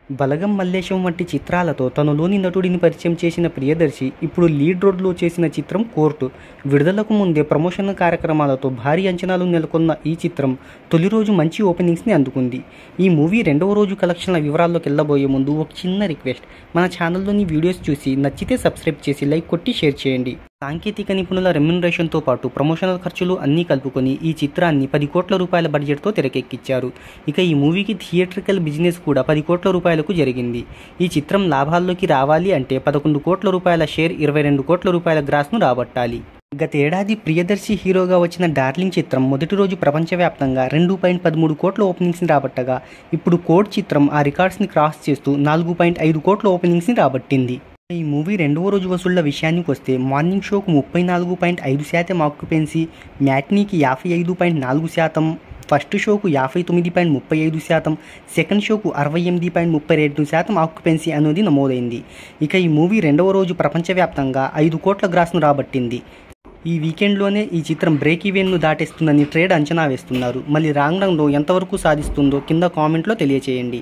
బలగం మల్లేశం వంటి చిత్రాలతో తనలోని నటుడిని పరిచయం చేసిన ప్రియదర్శి ఇప్పుడు లీడ్ రోడ్లో చేసిన చిత్రం కోర్టు. విడుదలకు ముందే ప్రమోషన్ కార్యక్రమాలతో భారీ అంచనాలు నెలకొన్న ఈ చిత్రం తొలి రోజు మంచి ఓపెనింగ్స్ని అందుకుంది. ఈ మూవీ రెండవ రోజు కలెక్షన్ల వివరాల్లోకి వెళ్ళబోయే ముందు ఒక చిన్న రిక్వెస్ట్, మన ఛానల్లోని వీడియోస్ చూసి నచ్చితే సబ్స్క్రైబ్ చేసి లైక్ కొట్టి షేర్ చేయండి. సాంకేతిక నిపుణుల రెమ్యునరేషన్తో పాటు ప్రమోషనల్ ఖర్చులు అన్నీ కలుపుకొని ఈ చిత్రాన్ని 10 కోట్ల రూపాయల బడ్జెట్తో తెరకెక్కించారు. ఇక ఈ మూవీకి థియేట్రికల్ బిజినెస్ కూడా 10 కోట్ల రూపాయలకు జరిగింది. ఈ చిత్రం లాభాల్లోకి రావాలి అంటే 11 కోట్ల రూపాయల షేర్, 22 కోట్ల రూపాయల గ్రాస్ను రాబట్టాలి. గతేడాది ప్రియదర్శి హీరోగా వచ్చిన డార్లింగ్ చిత్రం మొదటి రోజు ప్రపంచవ్యాప్తంగా 2.13 కోట్ల ఓపెనింగ్స్ని రాబట్టగా, ఇప్పుడు కోడ్ చిత్రం ఆ రికార్డ్స్ని క్రాస్ చేస్తూ 4.5 కోట్ల ఓపెనింగ్స్ని రాబట్టింది. ఈ మూవీ రెండవ రోజు వసూళ్ల విషయానికి వస్తే మార్నింగ్ షోకు 34.5% ఆక్యుపెన్సీ, మ్యాట్నీకి 55.4%, ఫస్ట్ షోకు 59.35%, సెకండ్ షోకు 68.32% ఆక్యుపెన్సీ అనేది నమోదైంది. ఇక ఈ మూవీ రెండవ రోజు ప్రపంచవ్యాప్తంగా 5 కోట్ల గ్రాస్ను రాబట్టింది. ఈ వీకెండ్లోనే ఈ చిత్రం బ్రేక్ ఈవెన్ను దాటేస్తుందని ట్రేడ్ అంచనా వేస్తున్నారు. మళ్ళీ రాంగ్ రన్లో ఎంతవరకు సాధిస్తుందో కింద కామెంట్లో తెలియచేయండి.